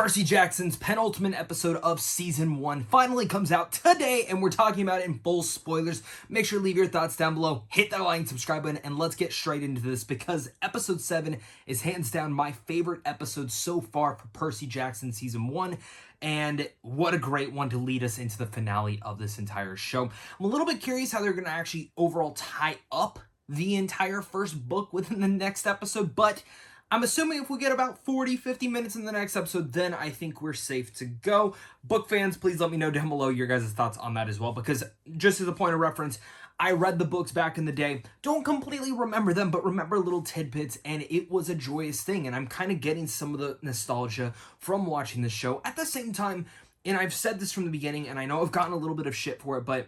Percy Jackson's penultimate episode of Season 1 finally comes out today, and we're talking about it in full spoilers. Make sure to leave your thoughts down below, hit that like and subscribe button, and let's get straight into this because Episode 7 is hands down my favorite episode so far for Percy Jackson Season 1, and what a great one to lead us into the finale of this entire show. I'm a little bit curious how they're going to actually overall tie up the entire first book within the next episode, but I'm assuming if we get about 40-50 minutes in the next episode, then I think we're safe to go. Book fans, please let me know down below your guys' thoughts on that as well, because just as a point of reference, I read the books back in the day. Don't completely remember them, but remember little tidbits, and it was a joyous thing, and I'm kind of getting some of the nostalgia from watching this show. At the same time, and I've said this from the beginning, and I know I've gotten a little bit of shit for it, but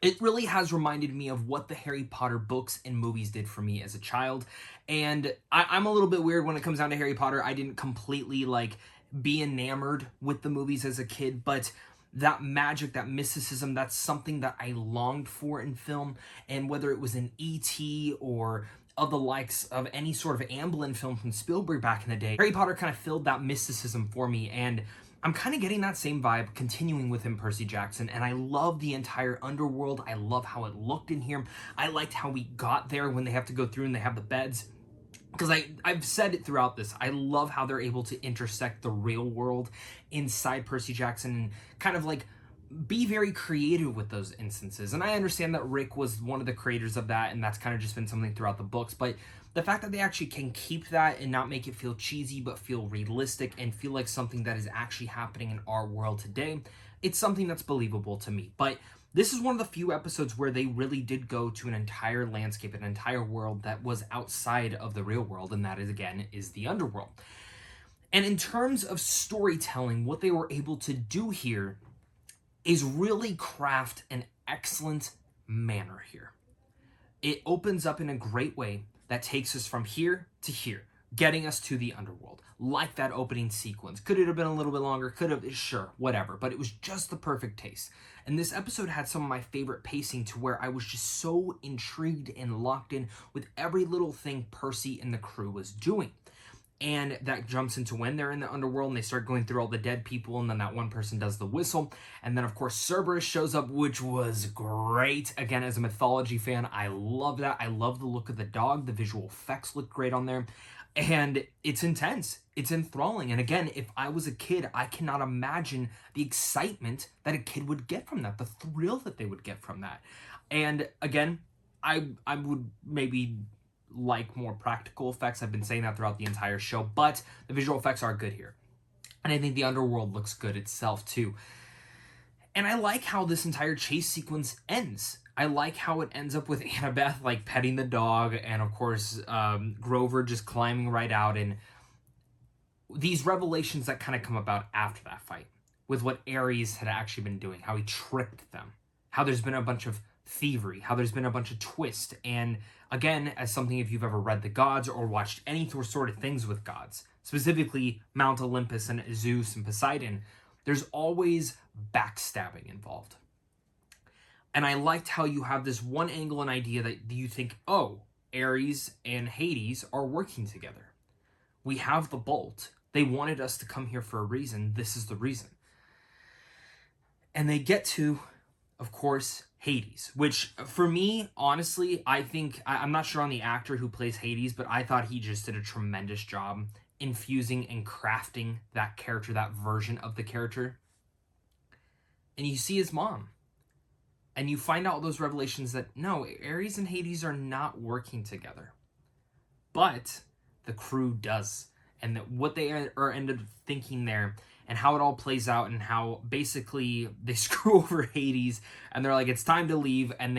it really has reminded me of what the Harry Potter books and movies did for me as a child. And I'm a little bit weird when it comes down to Harry Potter. I didn't completely, be enamored with the movies as a kid, but that magic, that mysticism, that's something that I longed for in film. And whether it was in E.T. or of the likes of any sort of Amblin film from Spielberg back in the day, Harry Potter kind of filled that mysticism for me, and I'm kind of getting that same vibe continuing with him, Percy Jackson, and I love the entire underworld. I love how it looked in here. I liked how we got there when they have to go through and they have the beds, because I've said it throughout this. I love how they're able to intersect the real world inside Percy Jackson and kind of be very creative with those instances. And I understand that Rick was one of the creators of that, and that's kind of just been something throughout the books, but the fact that they actually can keep that and not make it feel cheesy, but feel realistic and feel like something that is actually happening in our world today, it's something that's believable to me. But this is one of the few episodes where they really did go to an entire landscape, an entire world that was outside of the real world, and that is, again, is the underworld. And in terms of storytelling, what they were able to do here is really craft an excellent manner here. It opens up in a great way that takes us from here to here, getting us to the underworld, like that opening sequence. Could it have been a little bit longer? Could have, sure, whatever, but it was just the perfect taste. And this episode had some of my favorite pacing to where I was just so intrigued and locked in with every little thing Percy and the crew was doing. And that jumps into when they're in the underworld and they start going through all the dead people, and then that one person does the whistle. And then, of course, Cerberus shows up, which was great. Again, as a mythology fan, I love that. I love the look of the dog. The visual effects look great on there. And it's intense. It's enthralling. And again, if I was a kid, I cannot imagine the excitement that a kid would get from that, the thrill that they would get from that. And again, I would maybe like more practical effects. I've been saying that throughout the entire show, but the visual effects are good here. And I think the underworld looks good itself too. And I like how this entire chase sequence ends. I like how it ends up with Annabeth petting the dog, and of course Grover just climbing right out, and these revelations that kind of come about after that fight with what Ares had actually been doing, how he tricked them, how there's been a bunch of thievery, how there's been a bunch of twist. And again, as something, if you've ever read the gods or watched any sort of things with gods, specifically Mount Olympus and Zeus and Poseidon, there's always backstabbing involved. And I liked how you have this one angle and idea that you think, oh, Ares and Hades are working together. We have the bolt. They wanted us to come here for a reason. This is the reason. And they get to, of course, Hades, which for me, honestly, I think, I'm not sure on the actor who plays Hades, but I thought he just did a tremendous job infusing and crafting that character, that version of the character. And you see his mom, and you find out those revelations that, no, Ares and Hades are not working together. But the crew does. And that what they are ended up thinking there, and how it all plays out, and how basically they screw over Hades, and they're like, it's time to leave, and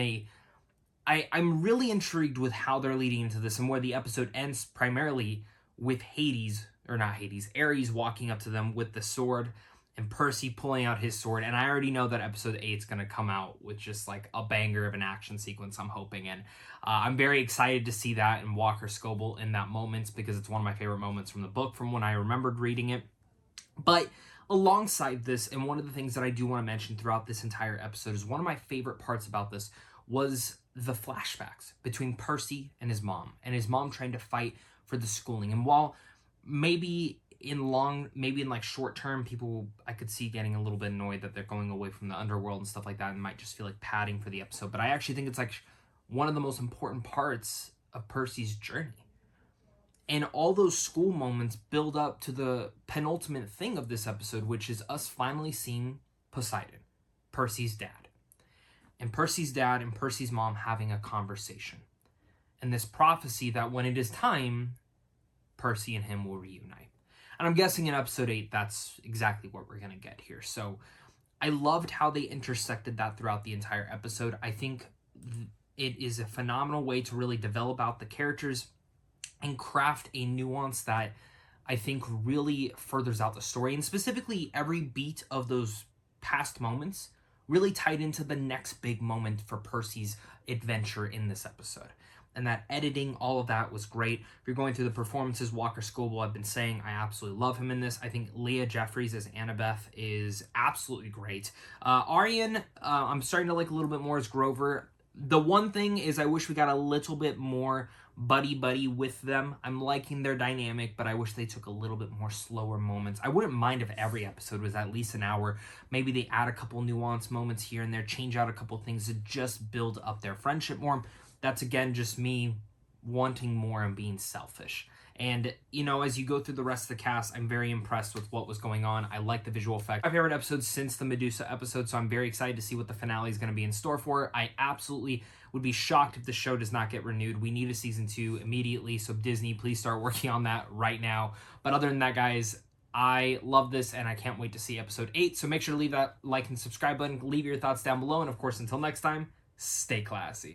I'm really intrigued with how they're leading into this, and where the episode ends primarily with Ares walking up to them with the sword, and Percy pulling out his sword, and I already know that episode 8 is going to come out with just a banger of an action sequence, I'm hoping, and I'm very excited to see that, and Walker Scoble in that moment, because it's one of my favorite moments from the book, from when I remembered reading it. But alongside this, and one of the things that I do want to mention throughout this entire episode is one of my favorite parts about this was the flashbacks between Percy and his mom trying to fight for the schooling. And while maybe maybe in like short term, people I could see getting a little bit annoyed that they're going away from the underworld and stuff like that and might just feel like padding for the episode. But I actually think it's like one of the most important parts of Percy's journey. And all those school moments build up to the penultimate thing of this episode, which is us finally seeing Poseidon, Percy's dad. And Percy's dad and Percy's mom having a conversation. And this prophecy that when it is time, Percy and him will reunite. And I'm guessing in episode 8, that's exactly what we're going to get here. So I loved how they intersected that throughout the entire episode. I think it is a phenomenal way to really develop out the characters and craft a nuance that I think really furthers out the story. And specifically, every beat of those past moments really tied into the next big moment for Percy's adventure in this episode. And that editing, all of that was great. If you're going through the performances, Walker Scobell, I've been saying I absolutely love him in this. I think Leah Jeffries as Annabeth is absolutely great. Arian, I'm starting to like a little bit more as Grover. The one thing is I wish we got a little bit more buddy-buddy with them. I'm liking their dynamic, but I wish they took a little bit more slower moments. I wouldn't mind if every episode was at least an hour. Maybe they add a couple nuance moments here and there, change out a couple things to just build up their friendship more. That's, again, just me wanting more and being selfish. And, you know, as you go through the rest of the cast, I'm very impressed with what was going on. I like the visual effect. My favorite episode since the Medusa episode, so I'm very excited to see what the finale is going to be in store for. I absolutely would be shocked if the show does not get renewed. We need a season 2 immediately, so Disney, please start working on that right now. But other than that, guys, I love this, and I can't wait to see episode 8. So make sure to leave that like and subscribe button. Leave your thoughts down below. And, of course, until next time, stay classy.